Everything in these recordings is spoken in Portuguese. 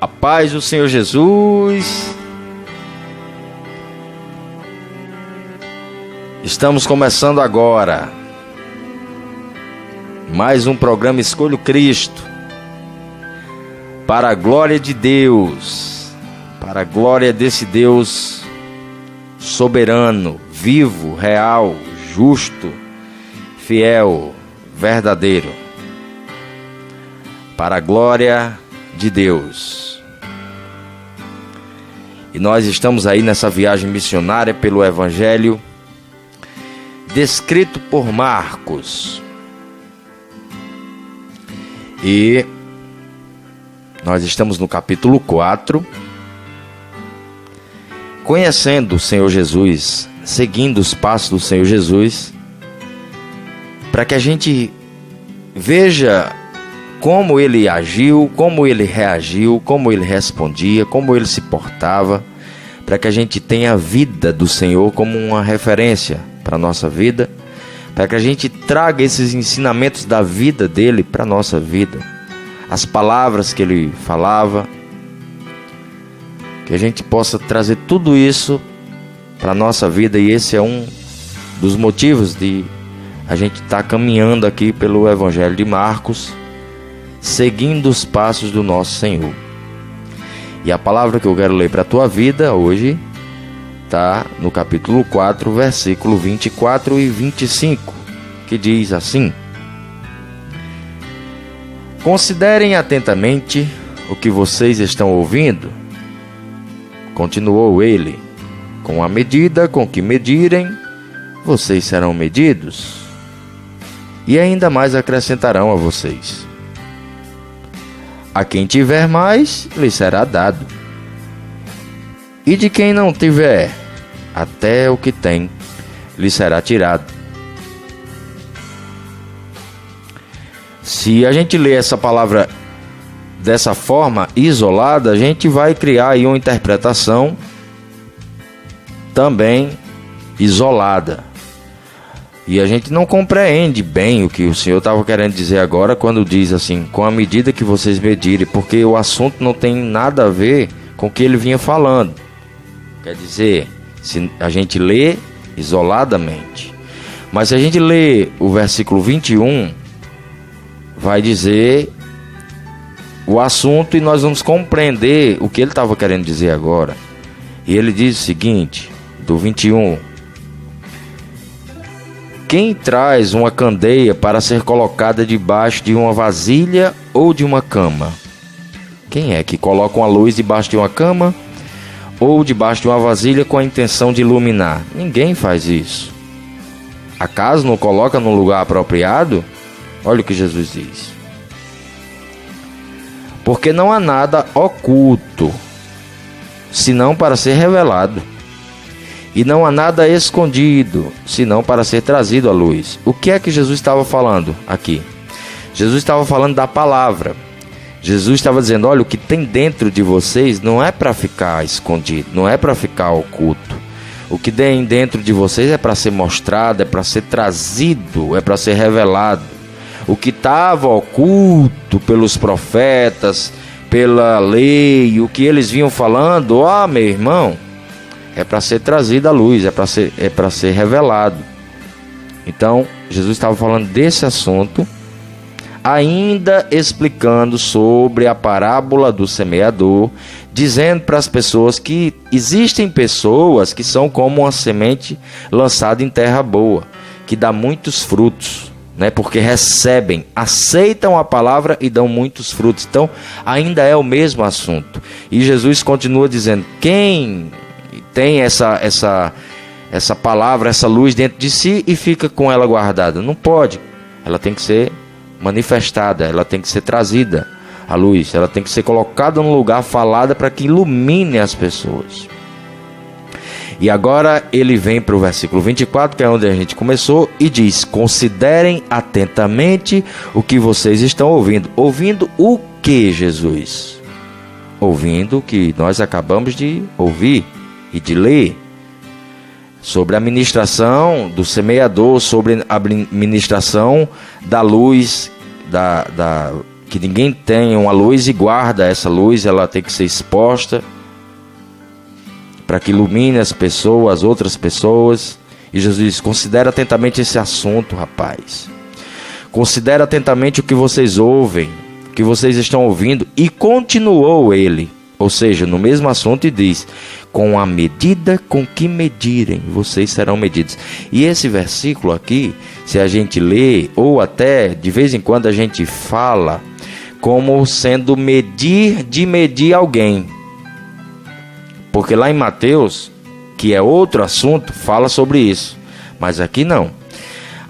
A paz do Senhor Jesus. Estamos começando agora mais um programa Escolho Cristo, para a glória de Deus, para a glória desse Deus soberano, vivo, real, justo, fiel, verdadeiro, para a glória de Deus. E nós estamos aí nessa viagem missionária pelo Evangelho descrito por Marcos. E nós estamos no capítulo 4, conhecendo o Senhor Jesus, seguindo os passos do Senhor Jesus, para que a gente veja como ele agiu, como ele reagiu, como ele respondia, como ele se portava, para que a gente tenha a vida do Senhor como uma referência para a nossa vida, para que a gente traga esses ensinamentos da vida dele para a nossa vida, as palavras que ele falava, que a gente possa trazer tudo isso para a nossa vida. E esse é um dos motivos de a gente estar caminhando aqui pelo Evangelho de Marcos, seguindo os passos do nosso Senhor. E a palavra que eu quero ler para a tua vida hoje está no capítulo 4, versículo 24 e 25, que diz assim: Considerem atentamente o que vocês estão ouvindo. Continuou ele: Com a medida com que medirem, vocês serão medidos, e ainda mais acrescentarão a vocês. A quem tiver mais, lhe será dado, e de quem não tiver, até o que tem, lhe será tirado. Se a gente lê essa palavra dessa forma, isolada, a gente vai criar aí uma interpretação também isolada. E a gente não compreende bem o que o Senhor estava querendo dizer agora quando diz assim: com a medida que vocês medirem, porque o assunto não tem nada a ver com o que ele vinha falando. Quer dizer, se a gente lê isoladamente. Mas se a gente lê o versículo 21, vai dizer o assunto e nós vamos compreender o que ele estava querendo dizer agora. E ele diz o seguinte, do 21: Quem traz uma candeia para ser colocada debaixo de uma vasilha ou de uma cama? Quem é que coloca uma luz debaixo de uma cama ou debaixo de uma vasilha com a intenção de iluminar? Ninguém faz isso. Acaso não coloca no lugar apropriado? Olha o que Jesus diz: Porque não há nada oculto, senão para ser revelado, e não há nada escondido, senão para ser trazido à luz. O que é que Jesus estava falando aqui? Jesus estava falando da palavra. Jesus estava dizendo: olha, o que tem dentro de vocês não é para ficar escondido, não é para ficar oculto. O que tem dentro de vocês é para ser mostrado, é para ser trazido, é para ser revelado. O que estava oculto pelos profetas, pela lei, o que eles vinham falando, meu irmão, é para ser trazido à luz, é para ser revelado. Então, Jesus estava falando desse assunto, ainda explicando sobre a parábola do semeador, dizendo para as pessoas que existem pessoas que são como uma semente lançada em terra boa, que dá muitos frutos, né? Porque recebem, aceitam a palavra e dão muitos frutos. Então, ainda é o mesmo assunto. E Jesus continua dizendo: quem tem essa palavra, essa luz dentro de si e fica com ela guardada? Não pode. Ela tem que ser manifestada, ela tem que ser trazida à luz, ela tem que ser colocada num lugar, falada, para que ilumine as pessoas. E agora ele vem para o versículo 24, que é onde a gente começou, e diz: Considerem atentamente o que vocês estão ouvindo. Ouvindo o que, Jesus? Ouvindo o que nós acabamos de ouvir e de ler. Sobre a ministração do semeador, sobre a ministração da luz, que ninguém tem uma luz e guarda essa luz, ela tem que ser exposta para que ilumine as pessoas, as outras pessoas. E Jesus diz: considera atentamente esse assunto, rapaz. Considera atentamente o que vocês ouvem, o que vocês estão ouvindo. E continuou ele, ou seja, no mesmo assunto, e diz: com a medida com que medirem, vocês serão medidos. E esse versículo aqui, se a gente lê, ou até de vez em quando a gente fala, como sendo medir alguém. Porque lá em Mateus, que é outro assunto, fala sobre isso. Mas aqui não.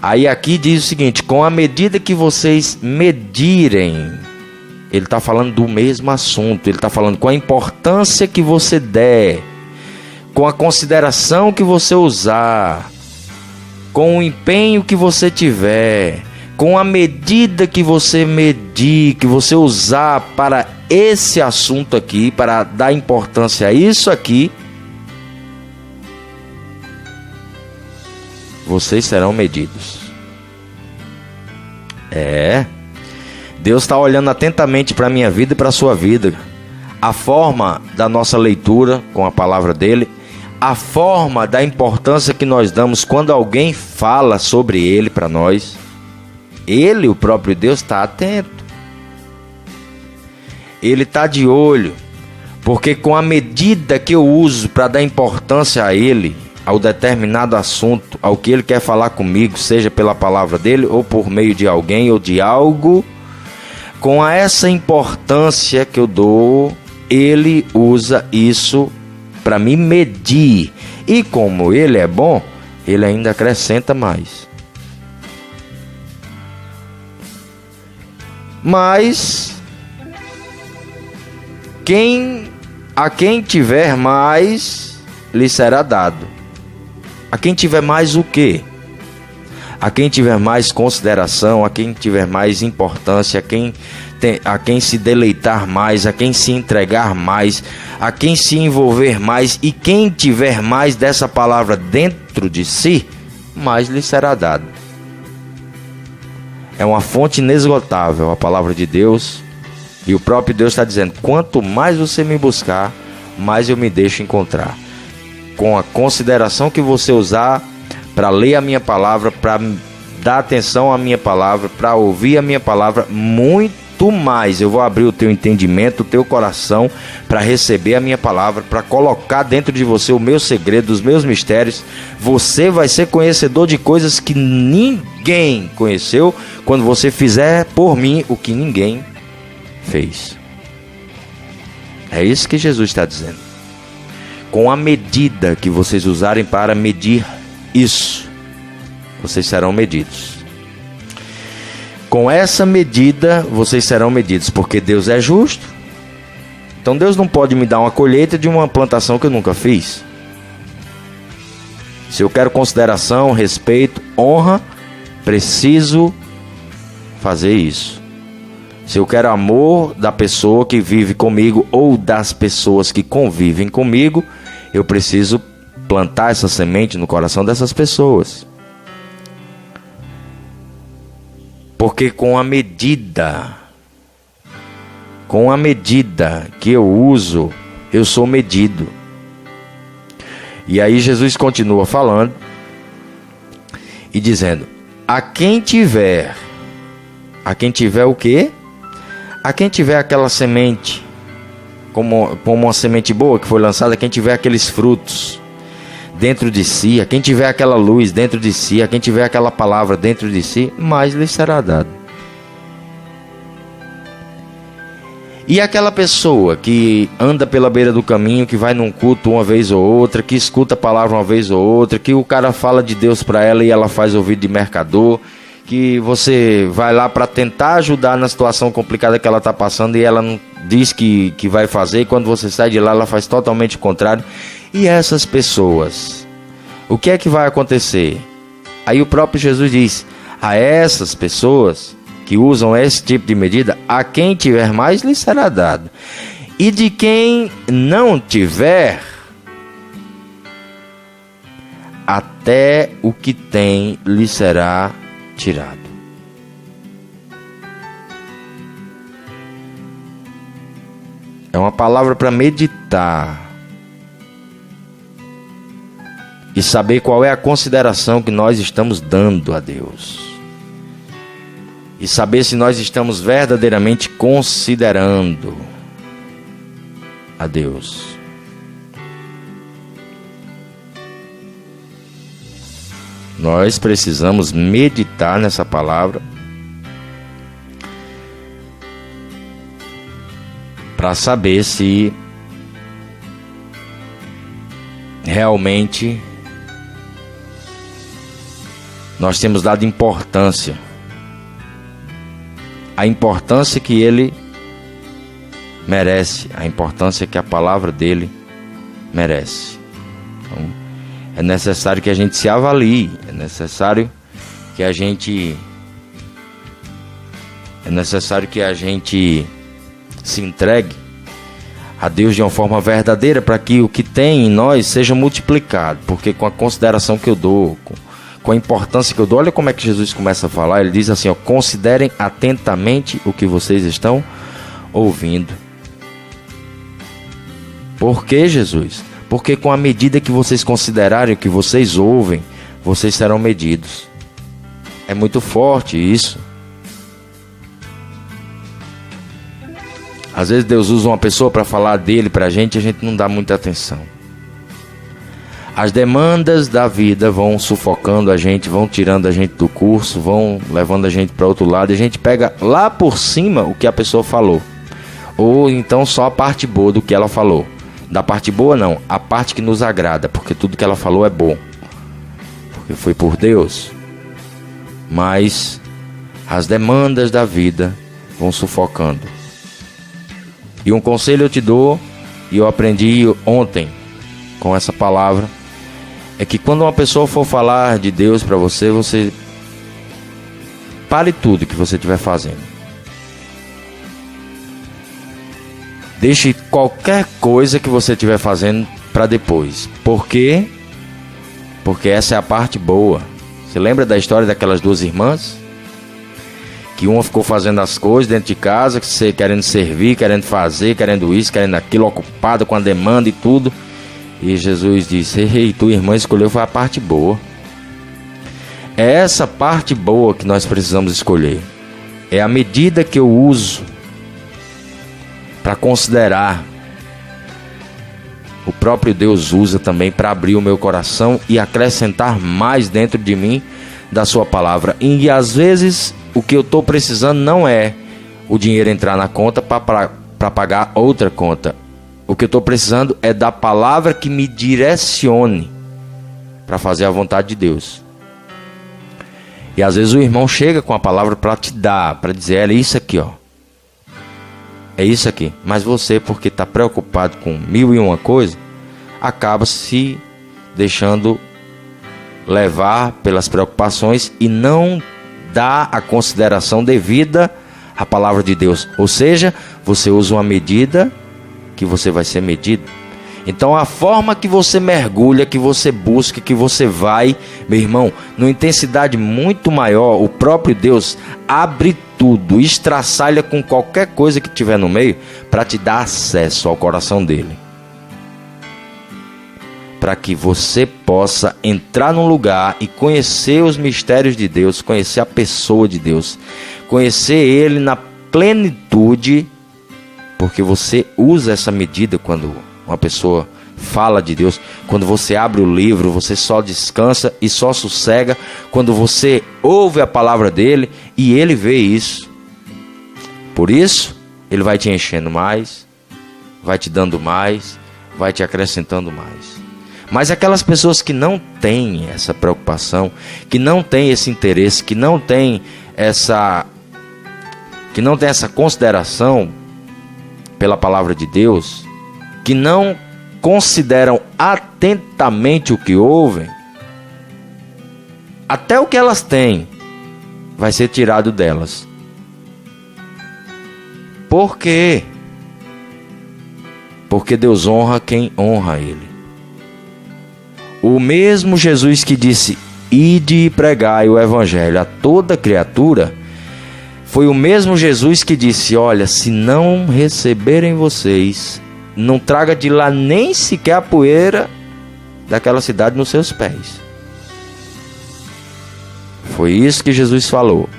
Aí aqui diz o seguinte: com a medida que vocês medirem. Ele está falando do mesmo assunto. Ele está falando com a importância que você der, com a consideração que você usar, com o empenho que você tiver, com a medida que você medir, que você usar para esse assunto aqui, para dar importância a isso aqui, vocês serão medidos. Deus está olhando atentamente para a minha vida e para a sua vida. A forma da nossa leitura com a palavra dele, a forma da importância que nós damos quando alguém fala sobre ele para nós. Ele, o próprio Deus, está atento. Ele está de olho. Porque com a medida que eu uso para dar importância a ele, ao determinado assunto, ao que ele quer falar comigo, seja pela palavra dele ou por meio de alguém ou de algo, com essa importância que eu dou, ele usa isso para me medir. E como ele é bom, ele ainda acrescenta mais. Mas a quem tiver mais, lhe será dado. A quem tiver mais o quê? A quem tiver mais consideração, a quem tiver mais importância, a quem se deleitar mais, a quem se entregar mais, a quem se envolver mais, e quem tiver mais dessa palavra dentro de si, mais lhe será dado. É uma fonte inesgotável a palavra de Deus, e o próprio Deus está dizendo: quanto mais você me buscar, mais eu me deixo encontrar. Com a consideração que você usar para ler a minha palavra, para dar atenção à minha palavra, para ouvir a minha palavra, muito mais eu vou abrir o teu entendimento, o teu coração, para receber a minha palavra, para colocar dentro de você o meu segredo, os meus mistérios. Você vai ser conhecedor de coisas que ninguém conheceu, quando você fizer por mim o que ninguém fez. É isso que Jesus está dizendo. Com a medida que vocês usarem para medir isso, vocês serão medidos. Com essa medida, vocês serão medidos, porque Deus é justo. Então Deus não pode me dar uma colheita de uma plantação que eu nunca fiz. Se eu quero consideração, respeito, honra, preciso fazer isso. Se eu quero amor da pessoa que vive comigo ou das pessoas que convivem comigo, eu preciso plantar essa semente no coração dessas pessoas. Porque com a medida que eu uso, eu sou medido. E aí Jesus continua falando e dizendo: a quem tiver o quê? A quem tiver aquela semente, como uma semente boa que foi lançada, a quem tiver aqueles frutos dentro de si, a quem tiver aquela luz dentro de si, a quem tiver aquela palavra dentro de si, mais lhe será dado. E aquela pessoa que anda pela beira do caminho, que vai num culto uma vez ou outra, que escuta a palavra uma vez ou outra, que o cara fala de Deus para ela e ela faz ouvido de mercador, que você vai lá para tentar ajudar na situação complicada que ela está passando e ela não diz que vai fazer, e quando você sai de lá ela faz totalmente o contrário. E essas pessoas, o que é que vai acontecer? Aí o próprio Jesus diz: a essas pessoas que usam esse tipo de medida, a quem tiver mais lhe será dado, e de quem não tiver, até o que tem lhe será tirado. É uma palavra para meditar e saber qual é a consideração que nós estamos dando a Deus. E saber se nós estamos verdadeiramente considerando a Deus. Nós precisamos meditar nessa palavra para saber se realmente nós temos dado importância, a importância que ele merece, a importância que a palavra dele merece. Então, é necessário que a gente se avalie, é necessário que a gente se entregue a Deus de uma forma verdadeira, para que o que tem em nós seja multiplicado. Porque com a consideração que eu dou, com a importância que eu dou, olha como é que Jesus começa a falar. Ele diz assim, ó: considerem atentamente o que vocês estão ouvindo. Por que, Jesus? Porque com a medida que vocês considerarem o que vocês ouvem, vocês serão medidos. É muito forte isso. Às vezes Deus usa uma pessoa para falar dele para a gente não dá muita atenção. As demandas da vida vão sufocando a gente, vão tirando a gente do curso, vão levando a gente para outro lado, e a gente pega lá por cima o que a pessoa falou, ou então só a parte boa do que ela falou. Da parte boa não, a parte que nos agrada, porque tudo que ela falou é bom, porque foi por Deus. Mas as demandas da vida vão sufocando. E um conselho eu te dou, e eu aprendi ontem com essa palavra, é que quando uma pessoa for falar de Deus para você, você pare tudo que você estiver fazendo. Deixe qualquer coisa que você estiver fazendo para depois. Por quê? Porque essa é a parte boa. Você lembra da história daquelas duas irmãs? Que uma ficou fazendo as coisas dentro de casa, querendo servir, querendo fazer, querendo isso, querendo aquilo, ocupada com a demanda e tudo. E Jesus disse: ei, tua irmã escolheu, foi a parte boa. É essa parte boa que nós precisamos escolher. É a medida que eu uso para considerar. O próprio Deus usa também para abrir o meu coração e acrescentar mais dentro de mim da sua palavra. E às vezes o que eu estou precisando não é o dinheiro entrar na conta para pagar outra conta. O que eu estou precisando é da palavra que me direcione para fazer a vontade de Deus. E às vezes o irmão chega com a palavra para te dar, para dizer: é isso aqui, ó. É isso aqui. Mas você, porque está preocupado com 1001 coisa, acaba se deixando levar pelas preocupações e não dá a consideração devida à palavra de Deus. Ou seja, você usa uma medida que você vai ser medido. Então a forma que você mergulha, que você busca, que você vai, meu irmão, numa intensidade muito maior, o próprio Deus abre tudo, estraçalha com qualquer coisa que tiver no meio para te dar acesso ao coração dele. Para que você possa entrar num lugar e conhecer os mistérios de Deus, conhecer a pessoa de Deus, conhecer ele na plenitude, porque você usa essa medida quando uma pessoa fala de Deus. Quando você abre o livro, você só descansa e só sossega quando você ouve a palavra dele e ele vê isso. Por isso, ele vai te enchendo mais, vai te dando mais, vai te acrescentando mais. Mas aquelas pessoas que não têm essa preocupação, que não têm esse interesse, que não têm essa consideração pela palavra de Deus, que não consideram atentamente o que ouvem, até o que elas têm vai ser tirado delas. Por quê? Porque Deus honra quem honra Ele. O mesmo Jesus que disse: ide e pregai o evangelho a toda criatura, Foi o mesmo Jesus que disse: olha, se não receberem vocês, não traga de lá nem sequer a poeira daquela cidade nos seus pés. Foi isso que Jesus falou.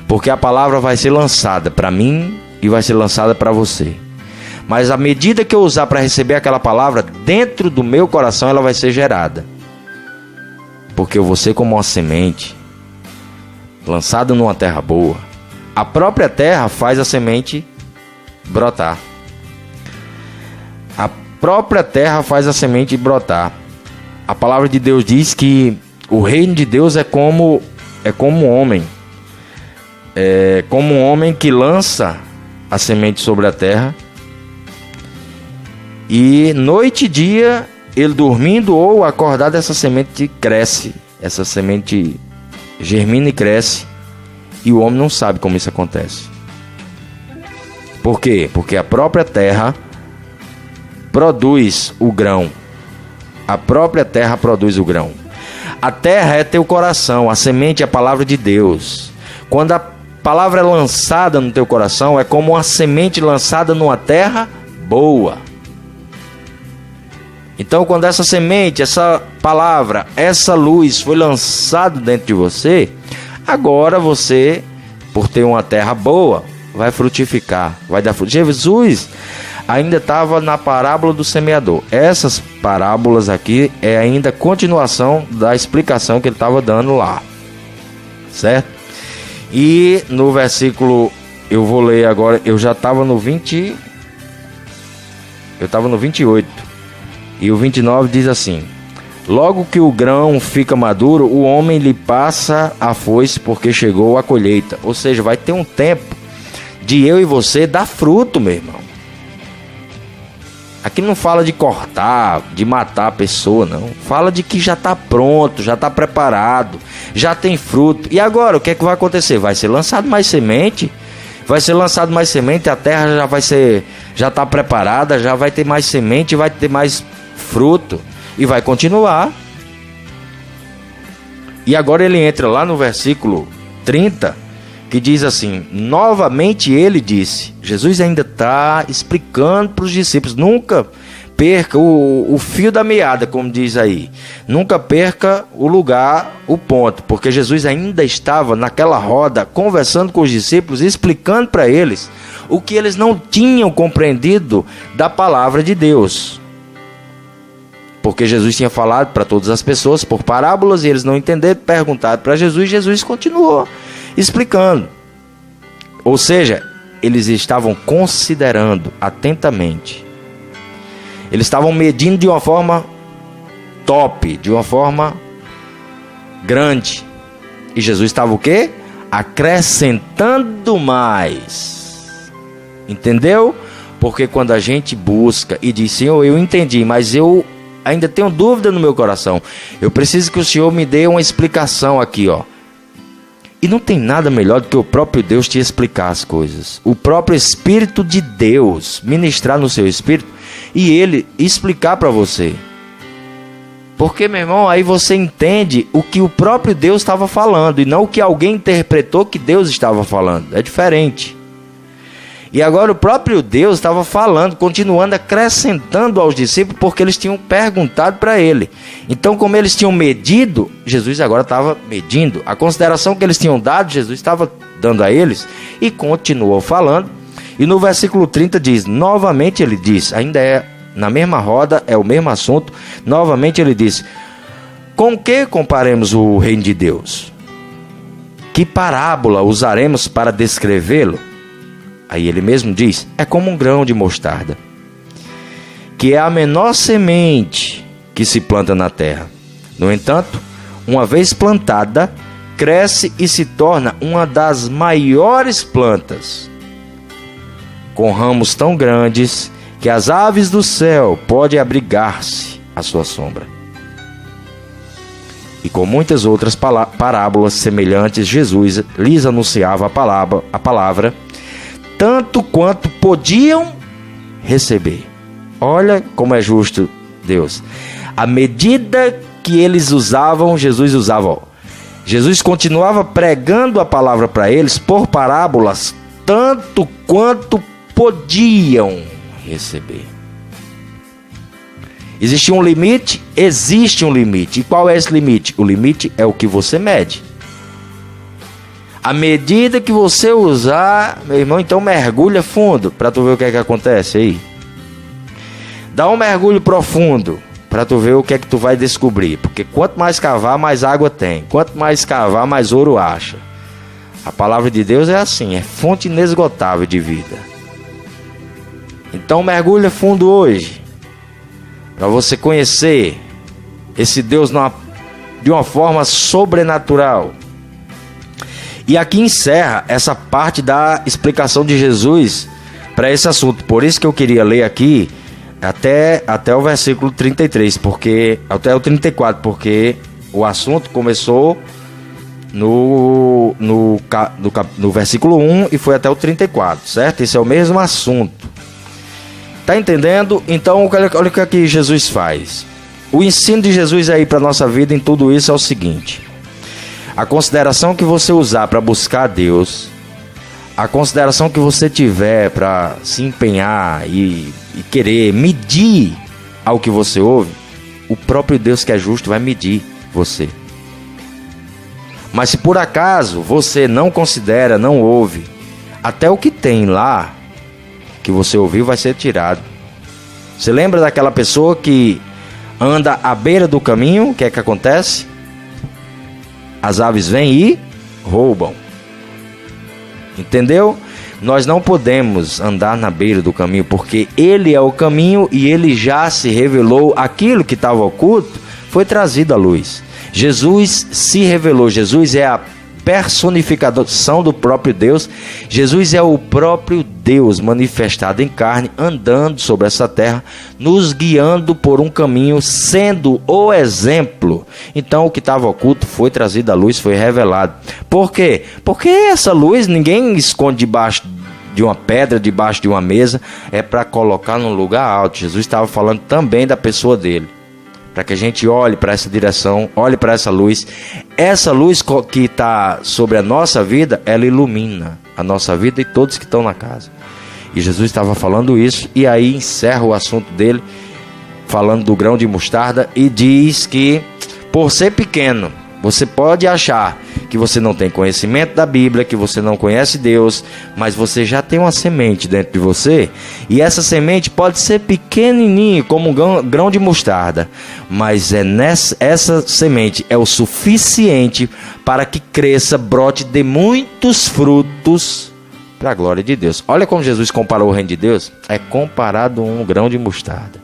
Porque a palavra vai ser lançada para mim e vai ser lançada para você. Mas à medida que eu usar para receber aquela palavra, dentro do meu coração ela vai ser gerada. Porque eu vou ser como uma semente lançada numa terra boa. A própria terra faz a semente brotar. A própria terra faz a semente brotar. A palavra de Deus diz que o reino de Deus é como um homem. É como um homem que lança a semente sobre a terra. E noite e dia, ele dormindo ou acordado, essa semente cresce. Essa semente germina e cresce. E o homem não sabe como isso acontece. Por quê? Porque a própria terra produz o grão. A própria terra produz o grão. A terra é teu coração, a semente é a palavra de Deus. Quando a palavra é lançada no teu coração, é como uma semente lançada numa terra boa. Então, quando essa semente, essa palavra, essa luz foi lançada dentro de você, agora você, por ter uma terra boa, vai frutificar, vai dar fruto. Jesus ainda estava na parábola do semeador. Essas parábolas aqui é ainda continuação da explicação que ele estava dando lá, certo? E no versículo, eu vou ler agora, eu estava no 28, e o 29 diz assim: logo que o grão fica maduro, o homem lhe passa a foice, porque chegou a colheita. Ou seja, vai ter um tempo de eu e você dar fruto, meu irmão. Aqui não fala de cortar, de matar a pessoa, não. Fala de que já está pronto, já está preparado, já tem fruto. E agora, o que é que vai acontecer? Vai ser lançado mais semente. Vai ser lançado mais semente, a terra já está preparada, já vai ter mais semente, vai ter mais fruto. E vai continuar. E agora ele entra lá no versículo 30, que diz assim: novamente ele disse. Jesus ainda está explicando para os discípulos: nunca perca o fio da meada, como diz aí. Nunca perca o lugar, o ponto. Porque Jesus ainda estava naquela roda, conversando com os discípulos, explicando para eles o que eles não tinham compreendido da palavra de Deus. Porque Jesus tinha falado para todas as pessoas por parábolas e eles não entenderam, perguntaram para Jesus, e Jesus continuou explicando. Ou seja, eles estavam considerando atentamente. Eles estavam medindo de uma forma top, de uma forma grande. E Jesus estava o quê? Acrescentando mais. Entendeu? Porque quando a gente busca e diz: Senhor, eu entendi, mas eu ainda tenho dúvida no meu coração. Eu preciso que o Senhor me dê uma explicação aqui, ó. E não tem nada melhor do que o próprio Deus te explicar as coisas. O próprio Espírito de Deus ministrar no seu espírito e Ele explicar para você. Porque, meu irmão, aí você entende o que o próprio Deus estava falando e não o que alguém interpretou que Deus estava falando. É diferente. E agora o próprio Deus estava falando, continuando, acrescentando aos discípulos, porque eles tinham perguntado para ele. Então, como eles tinham medido, Jesus agora estava medindo. A consideração que eles tinham dado, Jesus estava dando a eles e continuou falando. E no versículo 30 diz, novamente ele diz, ainda é na mesma roda, é o mesmo assunto. Novamente ele diz: com que comparemos o reino de Deus? Que parábola usaremos para descrevê-lo? Aí ele mesmo diz: é como um grão de mostarda, que é a menor semente que se planta na terra. No entanto, uma vez plantada, cresce e se torna uma das maiores plantas, com ramos tão grandes que as aves do céu podem abrigar-se à sua sombra. E com muitas outras parábolas semelhantes, Jesus lhes anunciava a palavra tanto quanto podiam receber. Olha como é justo Deus. À medida que eles usavam, Jesus usava. Jesus continuava pregando a palavra para eles por parábolas, tanto quanto podiam receber. Existia um limite? Existe um limite. E qual é esse limite? O limite é o que você mede. A medida que você usar, meu irmão, então mergulha fundo para tu ver o que é que acontece aí. Dá um mergulho profundo para tu ver o que é que tu vai descobrir. Porque quanto mais cavar, mais água tem. Quanto mais cavar, mais ouro acha. A palavra de Deus é assim, é fonte inesgotável de vida. Então mergulha fundo hoje, para você conhecer esse Deus de uma forma sobrenatural. E aqui encerra essa parte da explicação de Jesus para esse assunto. Por isso que eu queria ler aqui até o versículo 33, até o 34, porque o assunto começou no versículo 1 e foi até o 34, certo? Esse é o mesmo assunto. Tá entendendo? Então, olha o que aqui Jesus faz. O ensino de Jesus aí para nossa vida em tudo isso é o seguinte: a consideração que você usar para buscar a Deus, a consideração que você tiver para se empenhar e querer medir ao que você ouve, o próprio Deus que é justo vai medir você. Mas se por acaso você não considera, não ouve, até o que tem lá que você ouviu vai ser tirado. Você lembra daquela pessoa que anda à beira do caminho? O que é que acontece? As aves vêm e roubam. Entendeu? Nós não podemos andar na beira do caminho, porque Ele é o caminho e Ele já se revelou. Aquilo que estava oculto foi trazido à luz. Jesus se revelou. Jesus é a personificação do próprio Deus. Jesus é o próprio Deus manifestado em carne, andando sobre essa terra, nos guiando por um caminho, sendo o exemplo. Então o que estava oculto foi trazido à luz, foi revelado. Por quê? Porque essa luz ninguém esconde debaixo de uma pedra, debaixo de uma mesa, é para colocar num lugar alto. Jesus estava falando também da pessoa dele, para que a gente olhe para essa direção, olhe para essa luz. Essa luz que está sobre a nossa vida, ela ilumina a nossa vida e todos que estão na casa. E Jesus estava falando isso, e aí encerra o assunto dele, falando do grão de mostarda, e diz que, por ser pequeno, você pode achar que você não tem conhecimento da Bíblia, que você não conhece Deus, mas você já tem uma semente dentro de você, e essa semente pode ser pequenininha, como um grão de mostarda, mas essa semente é o suficiente para que cresça, brote, dê muitos frutos para a glória de Deus. Olha como Jesus comparou o reino de Deus. É comparado a um grão de mostarda.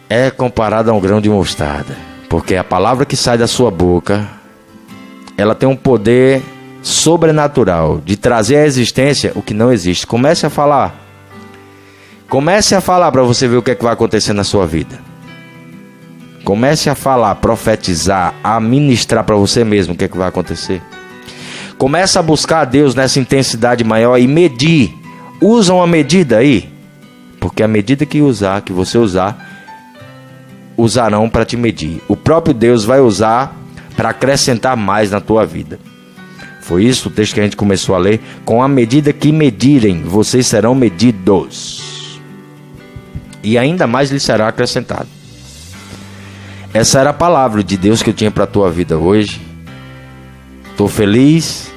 É comparado a um grão de mostarda, porque a palavra que sai da sua boca, ela tem um poder sobrenatural de trazer à existência o que não existe. Comece a falar para você ver o que é que vai acontecer na sua vida. Comece a falar, profetizar, a ministrar para você mesmo o que é que vai acontecer. Comece a buscar a Deus nessa intensidade maior e medir. Usa uma medida aí, porque a medida que você usar, usarão para te medir. O próprio Deus vai usar para acrescentar mais na tua vida. Foi isso o texto que a gente começou a ler. Com a medida que medirem, vocês serão medidos, e ainda mais lhes será acrescentado. Essa era a palavra de Deus que eu tinha para a tua vida hoje. Estou feliz.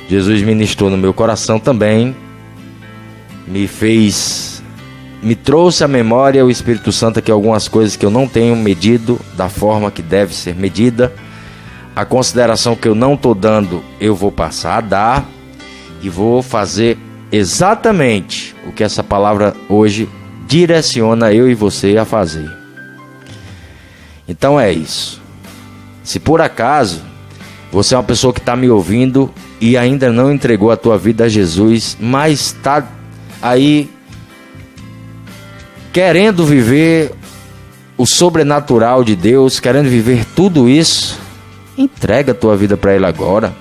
Jesus ministrou no meu coração também. Me trouxe à memória o Espírito Santo aqui algumas coisas que eu não tenho medido da forma que deve ser medida. A consideração que eu não estou dando, eu vou passar a dar, e vou fazer exatamente o que essa palavra hoje direciona eu e você a fazer. Então é isso. Se por acaso você é uma pessoa que está me ouvindo e ainda não entregou a tua vida a Jesus, mas está aí querendo viver o sobrenatural de Deus, querendo viver tudo isso, entrega a tua vida para Ele agora.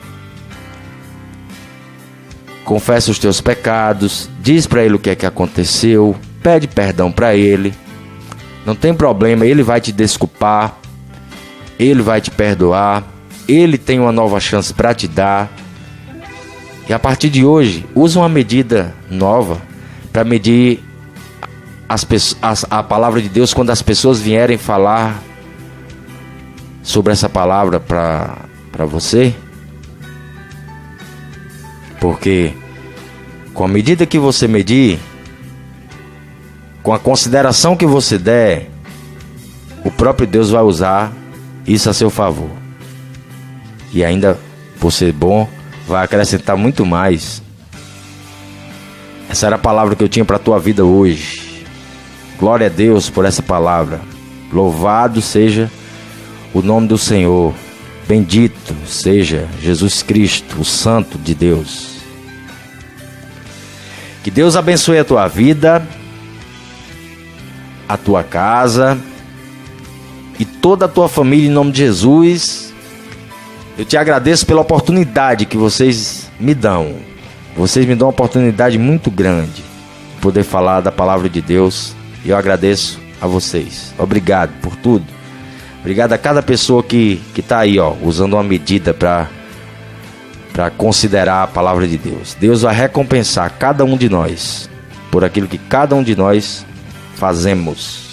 Confessa os teus pecados, diz para Ele o que é que aconteceu, pede perdão para Ele. Não tem problema, Ele vai te desculpar. Ele vai te perdoar, Ele tem uma nova chance para te dar. E a partir de hoje, use uma medida nova para medir a palavra de Deus quando as pessoas vierem falar sobre essa palavra para você. Porque com a medida que você medir, com a consideração que você der, o próprio Deus vai usar isso a seu favor. E ainda, por ser bom, vai acrescentar muito mais. Essa era a palavra que eu tinha para a tua vida hoje. Glória a Deus por essa palavra. Louvado seja o nome do Senhor. Bendito seja Jesus Cristo, o Santo de Deus. Que Deus abençoe a tua vida, a tua casa e toda a tua família em nome de Jesus. Eu te agradeço pela oportunidade que vocês me dão. Vocês me dão uma oportunidade muito grande de poder falar da palavra de Deus. E eu agradeço a vocês. Obrigado por tudo. Obrigado a cada pessoa que está aí, usando uma medida para considerar a palavra de Deus. Deus vai recompensar cada um de nós por aquilo que cada um de nós fazemos.